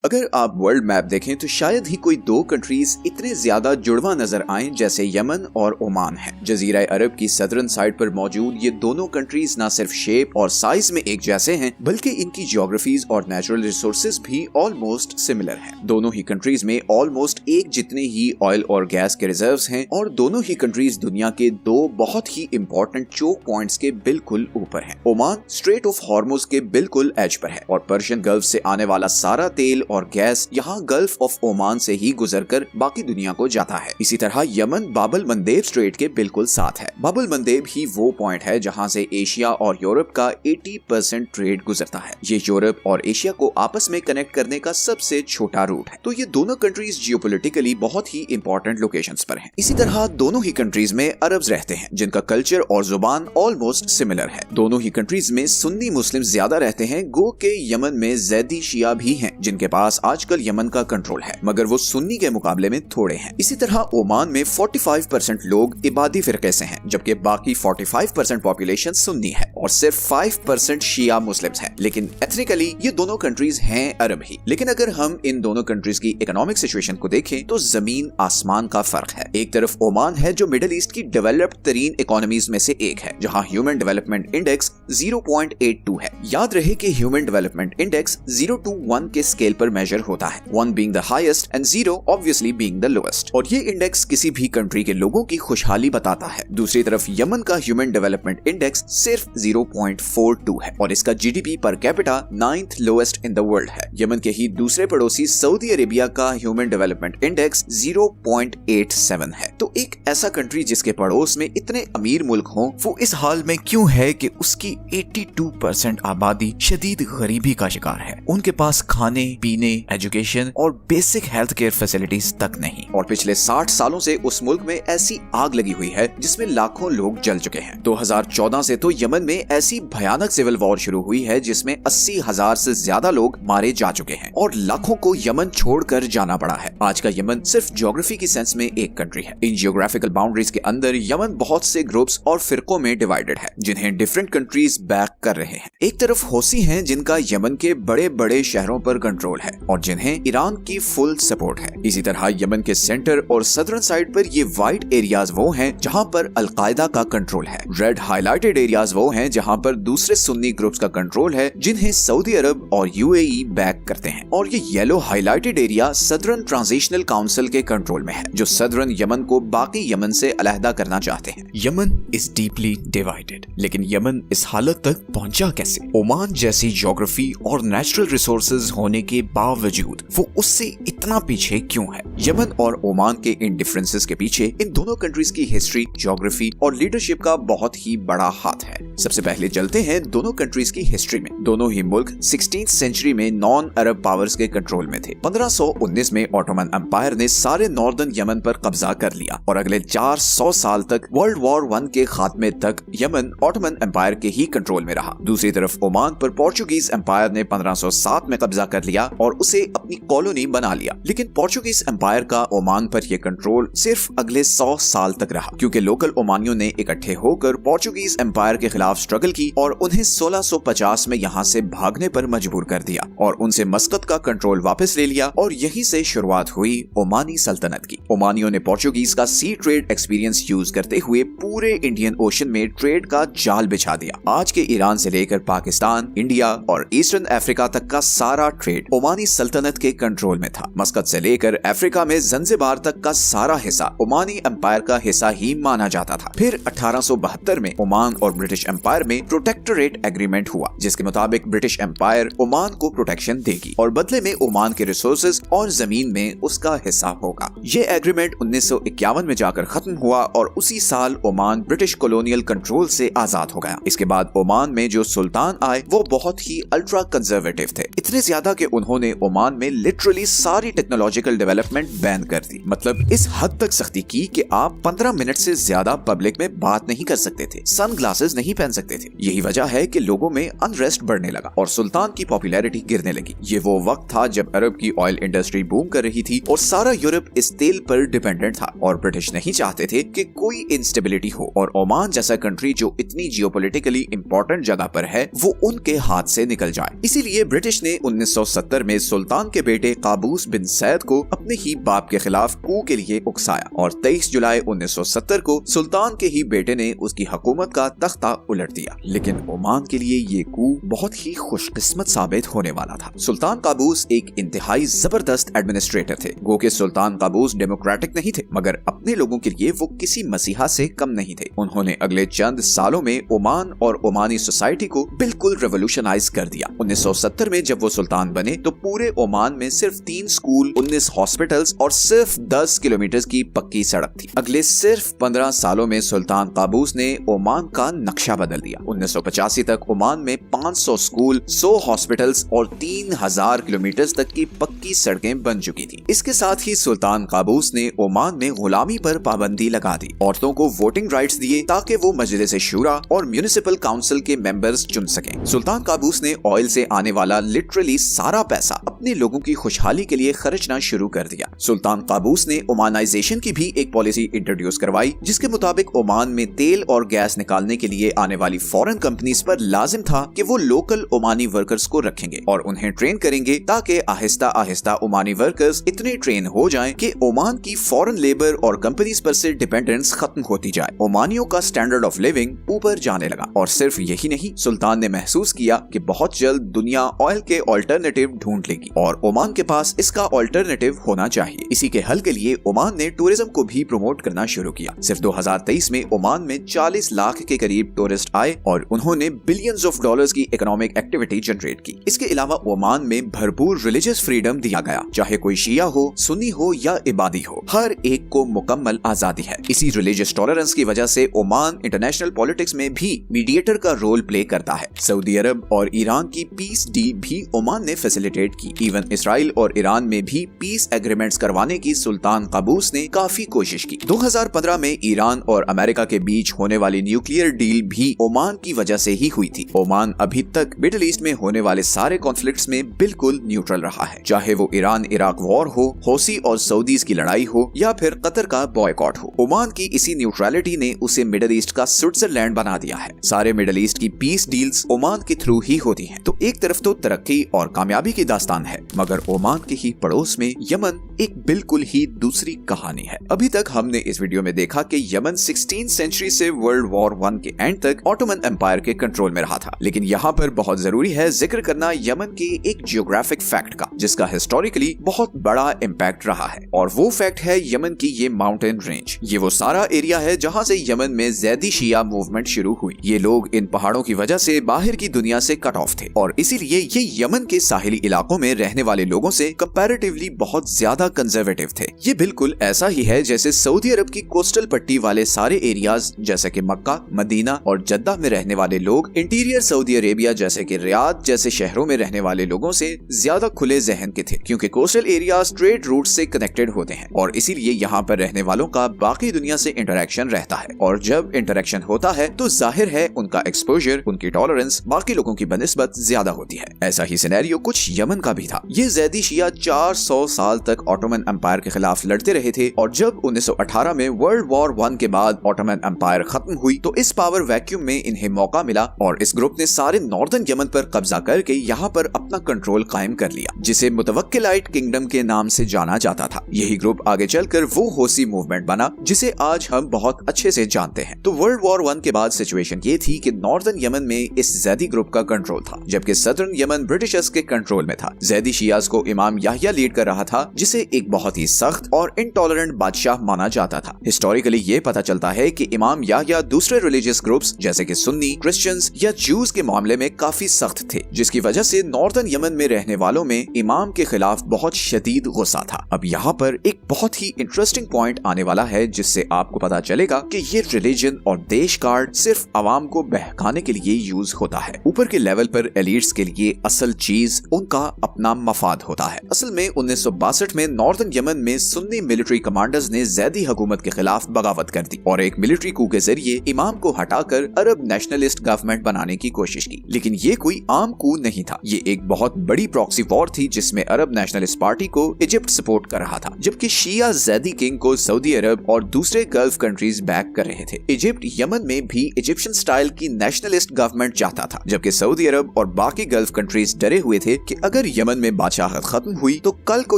अगर आप world map देखें तो शायद ही कोई दो कंट्रीज इतने ज्यादा जुड़वा नजर आएं जैसे यमन और ओमान है। जजीरा अरब की सदर्न साइड पर मौजूद ये दोनों कंट्रीज न सिर्फ शेप और साइज में एक जैसे हैं बल्कि इनकी ज्योग्राफीज और नेचुरल रिसोर्सेज भी ऑलमोस्ट सिमिलर हैं। दोनों ही कंट्रीज में ऑलमोस्ट एक जितने ही ऑयल और गैस के रिजर्व्स हैं और दोनों ही कंट्रीज दुनिया के दो बहुत ही इंपॉर्टेंट चोक पॉइंट्स के बिल्कुल ऊपर हैं। ओमान स्ट्रेट ऑफ हॉर्मुज के बिल्कुल एज पर है और पर्शियन गल्फ से आने वाला सारा तेल और गैस यहाँ गल्फ ऑफ ओमान से ही गुजरकर बाकी दुनिया को जाता है। इसी तरह यमन बाबल मंदेब स्ट्रेट के बिल्कुल साथ है। बाबल मंदेब ही वो पॉइंट है जहाँ से एशिया और यूरोप का 80% ट्रेड गुजरता है। ये यूरोप और एशिया को आपस में कनेक्ट करने का सबसे छोटा रूट है। तो ये दोनों कंट्रीज जियोपॉलिटिकली बहुत ही इंपॉर्टेंट लोकेशंस पर हैं। इसी तरह दोनों ही कंट्रीज में अरब्स रहते हैं जिनका कल्चर और जुबान ऑलमोस्ट सिमिलर है। दोनों ही कंट्रीज में सुन्नी मुस्लिम ज्यादा रहते हैं, गो के यमन में जैदी शिया भी हैं जिनके पास आजकल यमन का कंट्रोल है, मगर वो सुन्नी के मुकाबले में थोड़े हैं। इसी तरह ओमान में 45% लोग इबादी फिरके से हैं, जबकि बाकी 45% पॉपुलेशन सुन्नी है और सिर्फ 5% शिया मुस्लिम्स हैं। लेकिन एथनिकली ये दोनों कंट्रीज हैं अरब ही। लेकिन अगर हम इन दोनों कंट्रीज की इकोनॉमिक सिचुएशन को देखें तो जमीन आसमान का फर्क है। एक तरफ ओमान है जो मिडिल ईस्ट की डेवलप्ड तरीन इकोनॉमीज में से एक है, जहाँ ह्यूमन डेवलपमेंट इंडेक्स 0.82 है। याद रहे कि ह्यूमन डेवलपमेंट इंडेक्स 0 to 1 के स्केल पर मेजर होता है, 1 being the highest and 0 obviously being the lowest। और ये इंडेक्स किसी भी कंट्री के लोगों की खुशहाली बताता है। दूसरी तरफ यमन का ह्यूमन डेवलपमेंट इंडेक्स सिर्फ 0.42 है और इसका GDP per capita 9th lowest in the world है। यमन के ही दूसरे पड़ोसी सऊदी अरेबिया का ह्यूमन डेवलपमेंट इंडेक्स 0.87 है। तो एक ऐसा कंट्री जिसके पड़ोस में इतने अमीर मुल्क हों, वो इस हाल में क्यों है कि उसकी 82% आबादी शदीद गरीबी का शिकार है। उनके पास खाने पीने, एजुकेशन और बेसिक हेल्थ केयर फैसिलिटीज तक नहीं। और पिछले 60 सालों से उस मुल्क में ऐसी आग लगी हुई है जिसमें लाखों लोग जल चुके हैं। 2014 से तो यमन में ऐसी भयानक सिविल वॉर शुरू हुई है जिसमें 80,000 से ज्यादा लोग मारे जा चुके हैं और लाखों को यमन छोड़कर जाना पड़ा है। आज का यमन सिर्फ ज्योग्राफी की सेंस में एक कंट्री है। इन जियोग्राफिकल बाउंड्रीज के अंदर यमन बहुत से ग्रुप्स और फिरकों में डिवाइडेड है जिन्हें डिफरेंट कंट्रीज बैक कर रहे हैं। एक तरफ हौसी हैं जिनका यमन के बड़े बड़े शहरों पर कंट्रोल है और जिन्हें ईरान की फुल सपोर्ट है। इसी तरह यमन के सेंटर और सदर्न साइड पर ये वाइट एरियाज वो हैं जहां पर अलकायदा का कंट्रोल है। रेड हाईलाइटेड एरियाज वो हैं जहां पर दूसरे सुन्नी ग्रुप्स का कंट्रोल है जिन्हें सऊदी अरब और यूएई बैक करते हैं। और ये yellow highlighted area southern transitional council के कंट्रोल में है जो सदर्न यमन को बाकी यमन से अलहदा करना चाहते हैं। यमन इज डीपली डिवाइडेड, लेकिन यमन इस हालत तक पहुंचा कैसे? ओमान जैसी ज्योग्राफी और नेचुरल रिसोर्सेज होने के बावजूद वो उससे इतना पीछे क्यों है? यमन और ओमान के इन डिफरेंसेस के पीछे इन दोनों कंट्रीज की हिस्ट्री, ज्योग्राफी और लीडरशिप का बहुत ही बड़ा हाथ है। सबसे पहले चलते हैं दोनों कंट्रीज की हिस्ट्री में। दोनों ही मुल्क 16th सेंचुरी में नॉन अरब पावर्स के कंट्रोल में थे। 1519 में ऑटोमन एम्पायर ने सारे नॉर्दर्न यमन पर कब्जा कर लिया और अगले 400 साल तक वर्ल्ड वॉर 1 के खात्मे तक यमन ऑटोमन एम्पायर के ही कंट्रोल में रहा। दूसरी तरफ ओमान पर पोर्चुगीज एम्पायर ने 1507 में कब्जा कर लिया और उसे अपनी कॉलोनी बना लिया। लेकिन पोर्चुगीज एम्पायर का ओमान पर यह कंट्रोल सिर्फ अगले 100 साल तक रहा, क्योंकि लोकल ओमानियों ने इकट्ठे होकर पोर्चुगीज एम्पायर के खिलाफ स्ट्रगल की और उन्हें 1650 में यहाँ से भागने पर मजबूर कर दिया और उनसे मस्कत का कंट्रोल वापस ले लिया और यहीं से शुरुआत हुई ओमानी सल्तनत की। ओमानियों ने पोर्चुगीज का सी ट्रेड एक्सपीरियंस यूज करते हुए पूरे इंडियन ओशन में ट्रेड का जाल बिछा दिया। आज के ईरान से लेकर पाकिस्तान, इंडिया और ईस्टर्न अफ्रीका तक का सारा ट्रेड ओमानी सल्तनत के कंट्रोल में था। मस्कत से लेकर अफ्रीका में जंजीबार तक का सारा हिस्सा ओमानी एम्पायर का हिस्सा ही माना जाता था। फिर 1872 में ओमान और ब्रिटिश एम्पायर में प्रोटेक्टोरेट एग्रीमेंट हुआ, जिसके मुताबिक ब्रिटिश एम्पायर ओमान को प्रोटेक्शन देगी और बदले में ओमान के रिसोर्सेज और जमीन में उसका हिस्सा होगा। ये एग्रीमेंट 1951 में जाकर खत्म हुआ और उसी साल ओमान ब्रिटिश कॉलोनियल कंट्रोल से आजाद हो गया। इसके बाद ओमान में जो सुल्तान आए वो बहुत ही अल्ट्रा कंजर्वेटिव थे, इतने ज्यादा कि उन्होंने ओमान में लिटरली सारी टेक्नोलॉजिकल डेवलपमेंट बैन कर दी। मतलब इस हद तक सख्ती की कि आप 15 मिनट से ज्यादा पब्लिक में बात नहीं कर सकते थे, सन ग्लासेस नहीं पहन सकते थे। यही वजह है कि लोगों में अनरेस्ट बढ़ने लगा और सुल्तान की पॉपुलैरिटी गिरने लगी। ये वो वक्त था जब अरब की ऑयल इंडस्ट्री बूम कर रही थी और सारा यूरोप इस तेल पर डिपेंडेंट था और ब्रिटिश नहीं चाहते थे कि कोई इंस्टेबिलिटी हो और ओमान जैसा कंट्री जो इतनी जियोपॉलिटिकली इंपॉर्टेंट जगह पर है वो उनके हाथ से निकल जाए। इसीलिए ब्रिटिश ने 1970 में सुल्तान के बेटे काबूस बिन सैद को अपने ही बाप के खिलाफ कू के लिए उकसाया और 23 जुलाई 1970 को सुल्तान के ही बेटे ने उसकी हुकूमत का तख्ता उलट दिया। लेकिन ओमान के लिए ये कू बहुत ही खुशकिस्मत साबित होने वाला था। सुल्तान काबूस एक इंतहाई जबरदस्त एडमिनिस्ट्रेटर थे। गो के सुल्तान काबूस डेमोक्रेटिक नहीं थे, मगर अपने लोगों के लिए वो किसी मसीहा से कम नहीं थे। उन्होंने अगले चंद सालों में ओमान और ओमानी सोसाइटी को बिल्कुल रेवोल्यूशनाइज कर दिया। 1970 में जब वो सुल्तान बने तो पूरे ओमान में सिर्फ 3 स्कूल, 19 हॉस्पिटल्स और सिर्फ 10 किलोमीटर की पक्की सड़क थी। अगले सिर्फ 15 सालों में सुल्तान काबूस ने ओमान का नक्शा बदल दिया। 1985 तक ओमान में 500 स्कूल, 100 हॉस्पिटल्स और 3000 किलोमीटर तक की पक्की सड़कें बन चुकी थी। इसके साथ ही सुल्तान काबूस ने ओमान में गुलामी पर पाबंदी लगा दी। औरतों को वोटिंग राइट्स दिए ताकि वो मजलिस शूरा और म्युनिसिपल काउंसिल के मेंबर्स चुन सकें। सुल्तान काबूस ने ऑयल से आने वाला लिटरली सारा पैसा अपने लोगों की खुशहाली के लिए खर्चना शुरू कर दिया। सुल्तान काबूस ने ओमानाइजेशन की भी एक पॉलिसी इंट्रोड्यूस करवाई, जिसके मुताबिक ओमान में तेल और गैस निकालने के लिए आने वाली फॉरेन कंपनीज पर लाजिम था कि वो लोकल ओमानी वर्कर्स को रखेंगे और उन्हें ट्रेन करेंगे, ताकि आहिस्ता आहिस्ता ओमानी वर्कर्स इतने ट्रेन हो जाएं कि ओमान की फॉरेन लेबर और कंपनीज पर से डिपेंडेंस खत्म होती जाए। ओमानियों का स्टैंडर्ड ऑफ लिविंग ऊपर जाने लगा। और सिर्फ यही नहीं, सुल्तान ने महसूस किया कि बहुत जल्द दुनिया ऑयल के ऑल्टरनेटिव ढूंढ लेगी और ओमान के पास इसका ऑल्टरनेटिव होना चाहिए। इसी के हल के लिए ओमान ने टूरिज्म को भी प्रमोट करना शुरू किया। सिर्फ 2023 में ओमान में 40 लाख के करीब टूरिस्ट आए और उन्होंने बिलियंस ऑफ डॉलर्स की इकोनॉमिक एक्टिविटी जनरेट की। इसके अलावा ओमान में भरपूर रिलीजियस फ्रीडम दिया गया, चाहे कोई शिया हो, सुन्नी हो या इबादी हो, हर एक को मुकम्मल आजादी है। इसी रिलीजियस टॉलरेंस की वजह से ओमान इंटरनेशनल पॉलिटिक्स में भी मीडिएटर का रोल प्ले करता है। सऊदी अरब और ईरान की पीस डील भी ओमान ने फैसिलिटेट की। इवन इसराइल और ईरान में भी पीस एग्रीमेंट्स करवाने की सुल्तान काबूस ने काफी कोशिश की। 2015 में ईरान और अमेरिका के बीच होने वाली न्यूक्लियर डील भी ओमान की वजह से ही हुई थी। ओमान अभी तक मिडिल ईस्ट में होने वाले सारे कॉन्फ्लिक्ट्स में बिल्कुल न्यूट्रल रहा है, चाहे वो ईरान इराक वॉर हो, हौसी और सऊदीज की लड़ाई हो या फिर कतर का बॉयकॉट हो। ओमान की इसी न्यूट्रलिटी ने उसे मिडिल ईस्ट का स्विट्जरलैंड बना दिया है। सारे मिडिल ईस्ट की पीस डील्स ओमान के थ्रू ही होती हैं। तो एक तरफ तो तरक्की और कामयाबी की दास्तान है, मगर ओमान के ही पड़ोस में यमन एक बिल्कुल ही दूसरी कहानी है। अभी तक हमने इस वीडियो में देखा कि यमन 16वीं सेंचुरी से वर्ल्ड वॉर 1 के एंड तक ऑटोमन एम्पायर के कंट्रोल में रहा था। लेकिन यहाँ पर बहुत जरूरी है जिक्र करना यमन के एक जियोग्राफिक फैक्ट का, जिसका हिस्टोरिकली बहुत बड़ा इम्पैक्ट रहा है, और वो फैक्ट है यमन की ये माउंटेन रेंज। ये वो सारा एरिया है जहाँ से यमन में ज़ैदी शिया मूवमेंट शुरू हुई। ये लोग इन पहाड़ों की वजह से बाहर की दुनिया से कट ऑफ थे और इसीलिए ये यमन के साहिली इलाकों में रहने वाले लोगों से कंपैरेटिवली बहुत ज्यादा कंजर्वेटिव थे। ये बिल्कुल ऐसा ही है जैसे सऊदी अरब की कोस्टल पट्टी वाले सारे एरियाज जैसे कि मक्का, मदीना और जद्दा में रहने वाले लोग इंटीरियर सऊदी अरेबिया जैसे कि रियाद जैसे शहरों में रहने वाले लोगों से ज्यादा खुले जहन के थे, क्योंकि कोस्टल एरियाज ट्रेड रूट से कनेक्टेड होते हैं और इसीलिए यहाँ पर रहने वालों का बाकी दुनिया से इंटरेक्शन रहता है। और जब इंटरेक्शन होता है तो जाहिर है उनका एक्सपोजर, उनकी टॉलरेंस बाकी लोगों की बनिस्बत ज्यादा होती है। ऐसा ही सिनेरियो कुछ यमन का भी था। ये ज़ैदी शिया 400 साल तक ऑटोमन एम्पायर के खिलाफ लड़ते रहे थे और जब 1918 में वर्ल्ड वॉर 1 के बाद ऑटोमन एम्पायर खत्म हुई तो इस पावर वैक्यूम में इन्हें मौका मिला और इस ग्रुप ने सारे नॉर्दर्न यमन पर कब्जा करके यहाँ पर अपना कंट्रोल कायम कर लिया, जिसे मुतवक्किलाइट किंगडम के नाम से जाना जाता था। यही ग्रुप आगे चलकर वो होसी मूवमेंट बना जिसे आज हम बहुत अच्छे से जानते हैं। तो वर्ल्ड वॉर 1 के बाद सिचुएशन ये थी कि नॉर्दर्न यमन में इस ज़ैदी ग्रुप का कंट्रोल था, जबकि सदर्न यमन ब्रिटिशर्स के कंट्रोल में था। ज़ैदी शियाज को इमाम याहिया लीड कर रहा था, जिसे एक बहुत ही सख्त और इंटॉलरेंट बादशाह माना जाता था। हिस्टोरिकली ये पता चलता है कि इमाम याहिया दूसरे रिलीजियस ग्रुप्स जैसे कि सुन्नी, क्रिश्चियंस या जूस के मामले में काफी सख्त थे, जिसकी वजह से नॉर्दर्न यमन में रहने वालों में इमाम के खिलाफ बहुत शदीद गुस्सा था। अब यहाँ पर एक बहुत ही इंटरेस्टिंग पॉइंट आने वाला है, जिससे आपको पता चलेगा कि ये रिलीजन और देश कार्ड सिर्फ अवाम को बहकाने के लिए यूज होता है। ऊपर के लेवल पर एलिट्स के लिए असल चीज उनका अपना मफाद होता है। असल में 1962 में नॉर्दर्न यमन में सुन्नी मिलिट्री कमांडर्स ने ज़ैदी हुकूमत के खिलाफ बगावत कर दी और एक मिलिट्री कू के जरिए इमाम को हटाकर अरब नेशनलिस्ट गवर्नमेंट बनाने की कोशिश की। लेकिन ये कोई आम कू नहीं था, ये एक बहुत बड़ी प्रॉक्सी वॉर थी जिसमें अरब नेशनलिस्ट पार्टी को इजिप्ट सपोर्ट कर रहा था, जबकि शिया ज़ैदी किंग को सऊदी अरब और दूसरे गल्फ कंट्रीज बैक कर रहे थे। इजिप्ट यमन में भी इजिप्शियन स्टाइल की नेशनलिस्ट गवर्नमेंट चाहता था, जबकि सऊदी अरब और बाकी गल्फ कंट्रीज डरे हुए थे कि अगर अगर यमन में बादशाहत खत्म हुई तो कल को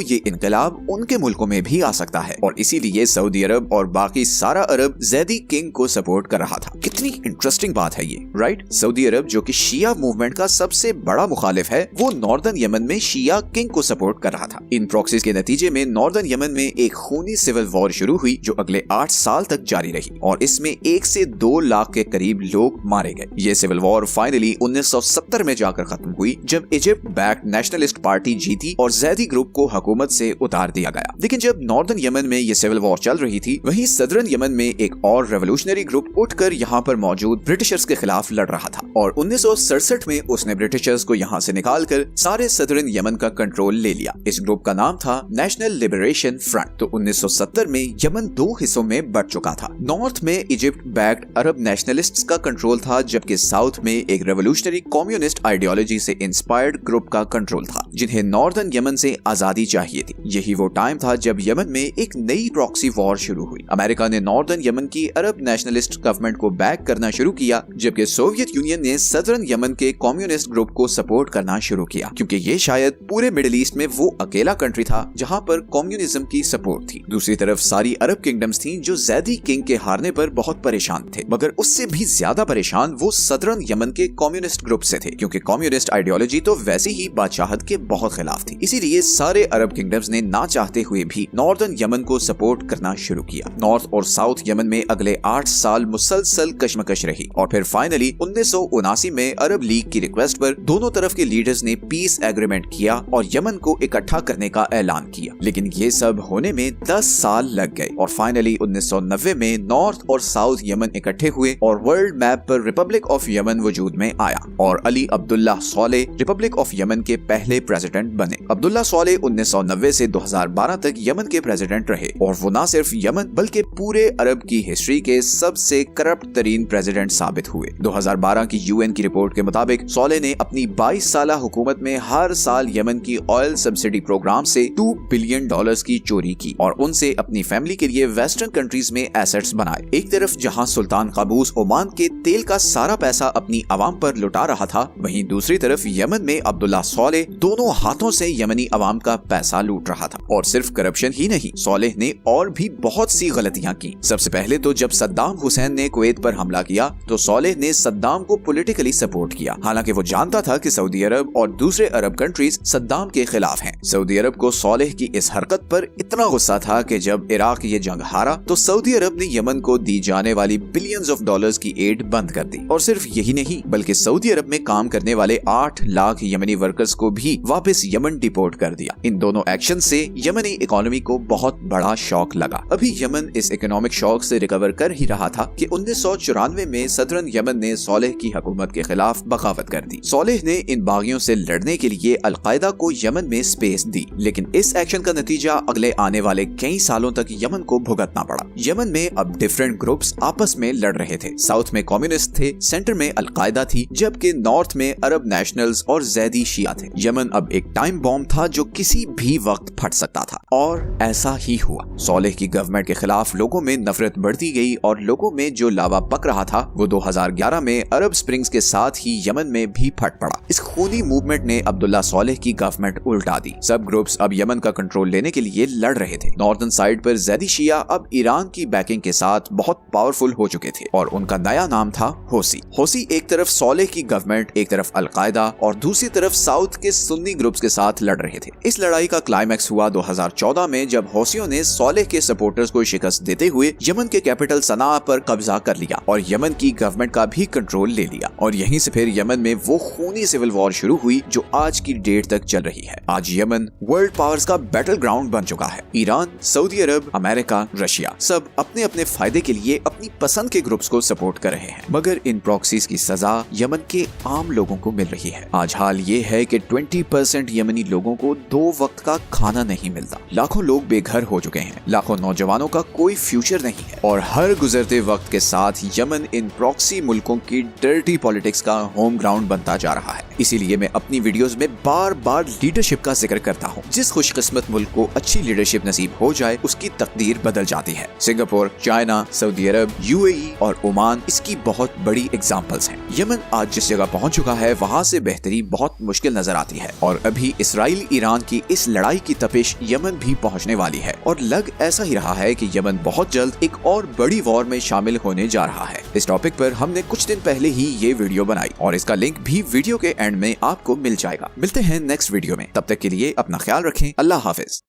ये इनकलाब उनके मुल्कों में भी आ सकता है, और इसीलिए सऊदी अरब और बाकी सारा अरब जैदी किंग को सपोर्ट कर रहा था। कितनी इंटरेस्टिंग बात है ये, राइट? सऊदी अरब जो कि शिया मूवमेंट का सबसे बड़ा मुखालिफ है, वो नॉर्दर्न यमन में शिया किंग को सपोर्ट कर रहा था। इन प्रॉक्सीज के नतीजे में नॉर्दर्न यमन में एक खूनी सिविल वॉर शुरू हुई जो अगले 8 साल तक जारी रही, और इसमें 1 से 2 लाख के करीब लोग मारे गए। ये सिविल वॉर फाइनली 1970 में जाकर खत्म हुई जब इजिप्ट बैक्ड नेशनलिस्ट पार्टी जीती और जैदी ग्रुप को हुकूमत से उतार दिया गया। लेकिन जब नॉर्दर्न यमन में ये सिविल वॉर चल रही थी, वहीं सदर्न यमन में एक और रेवोल्यूशनरी ग्रुप उठकर यहाँ पर मौजूद ब्रिटिशर्स के खिलाफ लड़ रहा था, और 1967 में उसने ब्रिटिशर्स को यहाँ से निकालकर सारे सदर्न यमन का कंट्रोल ले लिया। इस ग्रुप का नाम था नेशनल लिबरेशन फ्रंट। तो 1970 में यमन 2 हिस्सों में बट चुका था। नॉर्थ में इजिप्ट बैक्ड अरब नेशनलिस्ट्स का कंट्रोल था, जबकि साउथ में एक रेवोल्यूशनरी कम्युनिस्ट आइडियोलॉजी से इंस्पायर्ड ग्रुप का कंट्रोल था, जिन्हें नॉर्दर्न यमन से आजादी चाहिए थी। यही वो टाइम था जब यमन में एक नई प्रॉक्सी वॉर शुरू हुई। अमेरिका ने नॉर्दर्न यमन की अरब नेशनलिस्ट गवर्नमेंट को बैक करना शुरू किया, जबकि सोवियत यूनियन ने सदर्न यमन के कम्युनिस्ट ग्रुप को सपोर्ट करना शुरू किया, क्योंकि ये शायद पूरे मिडिल ईस्ट में वो अकेला कंट्री था जहां पर कम्युनिज्म की सपोर्ट थी। दूसरी तरफ सारी अरब किंगडम्स थी जो जैदी किंग के हारने पर बहुत परेशान थे, मगर उससे भी ज्यादा परेशान वो सदर्न यमन के कम्युनिस्ट ग्रुप से थे, क्योंकि कम्युनिस्ट आइडियोलॉजी तो वैसे ही बादशाहत के बहुत खिलाफ थी। इसीलिए सारे अरब किंगडम्स ने ना चाहते हुए भी नॉर्दर्न यमन को सपोर्ट करना शुरू किया। नॉर्थ और साउथ यमन में अगले 8 साल मुसलसल कशमकश रही, और फिर फाइनली 1979 में अरब लीग की रिक्वेस्ट पर दोनों तरफ के लीडर्स ने पीस एग्रीमेंट किया और यमन को इकट्ठा करने का ऐलान किया। लेकिन ये सब होने में 10 साल लग गए, और फाइनली 1990 में नॉर्थ और साउथ यमन इकट्ठे हुए और वर्ल्ड मैप पर रिपब्लिक ऑफ यमन वजूद में आया, और Ali Abdullah Saleh republic of Yemen के पहले प्रेसिडेंट बने। अब्दुल्ला सॉलेह 1990 से 2012 तक यमन के प्रेसिडेंट रहे, और वो न सिर्फ यमन बल्कि पूरे अरब की हिस्ट्री के सबसे करप्ट तरीन प्रेसिडेंट साबित हुए। 2012 की यूएन की रिपोर्ट के मुताबिक सॉलेह ने अपनी 22 साल हुकूमत में हर साल यमन की ऑयल सब्सिडी प्रोग्राम से $2 बिलियन की चोरी की, और उनसे अपनी फैमिली के लिए वेस्टर्न कंट्रीज में एसेट्स बनाए। एक तरफ जहां सुल्तान काबूस ओमान के तेल का सारा पैसा अपनी आवाम पर लुटा रहा था, वहीं दूसरी तरफ यमन में अब्दुल्ला सॉलेह दोनों हाथों से यमनी अवाम का पैसा लूट रहा था। और सिर्फ करप्शन ही नहीं, सॉलेह ने और भी बहुत सी गलतियां की। सबसे पहले तो जब सद्दाम हुसैन ने कुवैत पर हमला किया तो सॉलेह ने सद्दाम को पॉलिटिकली सपोर्ट किया, हालांकि वो जानता था कि सऊदी अरब और दूसरे अरब कंट्रीज सद्दाम के खिलाफ हैं। सऊदी अरब को सॉलेह की इस हरकत पर इतना गुस्सा था कि जब इराक ये जंग हारा तो सऊदी अरब ने यमन को दी जाने वाली बिलियंस ऑफ डॉलर्स की एड बंद कर दी। और सिर्फ यही नहीं, बल्कि सऊदी अरब में काम करने वाले 8 लाख यमनी वर्कर्स को भी वापस यमन डिपोर्ट कर दिया। इन दोनों एक्शन से यमनी इकोनॉमी को बहुत बड़ा शॉक लगा। अभी यमन इस इकोनॉमिक शॉक से रिकवर कर ही रहा था कि 1994 में सदर्न यमन ने सॉलेह की हुकूमत के खिलाफ बगावत कर दी। सॉलेह ने इन बागियों से लड़ने के लिए अलकायदा को यमन में स्पेस दी, लेकिन इस एक्शन का नतीजा अगले आने वाले कई सालों तक यमन को भुगतना पड़ा। यमन में अब डिफरेंट ग्रुप्स आपस में लड़ रहे थे। साउथ में कम्युनिस्ट थे, सेंटर में अलकायदा थी, जबकि नॉर्थ में अरब नेशनल्स और जैदी शिया थे। यमन अब एक टाइम बॉम्ब था जो किसी भी वक्त फट सकता था, और ऐसा ही हुआ। सॉलेह की गवर्नमेंट के खिलाफ लोगों में नफरत बढ़ती गई, और लोगों में जो लावा पक रहा था वो 2011 में अरब स्प्रिंग्स के साथ ही यमन में भी फट पड़ा। इस खूनी मूवमेंट ने अब्दुल्ला सॉलेह की गवर्नमेंट उल्टा दी। सब ग्रुप्स अब यमन का कंट्रोल लेने के लिए लड़ रहे थे। नॉर्दर्न साइड पर जैदी शिया अब ईरान की बैकिंग के साथ बहुत पावरफुल हो चुके थे, और उनका नया नाम था होसी। होसी एक तरफ सॉलेह की गवर्नमेंट, एक तरफ अलकायदा और दूसरी तरफ साउथ के सुन्नी ग्रुप्स के साथ लड़ रहे थे। इस लड़ाई का क्लाइमैक्स हुआ 2014 में जब होसियों ने सॉलेह के सपोर्टर्स को शिकस्त देते हुए यमन के कैपिटल सना पर कब्जा कर लिया और यमन की गवर्नमेंट का भी कंट्रोल ले लिया। और यहीं से फिर यमन में वो खूनी सिविल वॉर शुरू हुई जो आज की डेट तक चल रही है। आज यमन वर्ल्ड पावर्स का बैटल ग्राउंड बन चुका है। ईरान, सऊदी अरब, अमेरिका, रशिया सब अपने अपने फायदे के लिए अपनी पसंद के ग्रुप्स को सपोर्ट कर रहे हैं, मगर इन प्रॉक्सीज की सजा यमन के आम लोगों को मिल रही है। आज हाल ये है कि 20% यमनी लोगों को 2 वक्त का खाना नहीं मिलता। लाखों लोग बेघर हो चुके हैं, लाखों नौजवानों का कोई फ्यूचर नहीं है, और हर गुजरते वक्त के साथ यमन इन प्रॉक्सी मुल्कों की डर्टी पॉलिटिक्स का होम ग्राउंड बनता जा रहा है। इसीलिए मैं अपनी वीडियोस में बार बार लीडरशिप का जिक्र करता हूँ। जिस खुशकिस्मत मुल्क को अच्छी लीडरशिप नसीब हो जाए उसकी तकदीर बदल जाती है। सिंगापुर, चाइना, सऊदी अरब, यूएई और ओमान इसकी बहुत बड़ी एग्जाम्पल्स हैं। यमन आज जिस जगह पहुंच चुका है वहां से बेहतरी बहुत मुश्किल नजर आती है और अभी इसराइल ईरान की इस लड़ाई की तपिश यमन भी पहुंचने वाली है और लग ऐसा ही रहा है कि यमन बहुत जल्द एक और बड़ी वॉर में शामिल होने जा रहा है। इस टॉपिक पर हमने कुछ दिन पहले ही ये वीडियो बनाई और इसका लिंक भी वीडियो के एंड में आपको मिल जाएगा। मिलते हैं नेक्स्ट वीडियो में, तब तक के लिए अपना ख्याल रखें। अल्लाह हाफिज।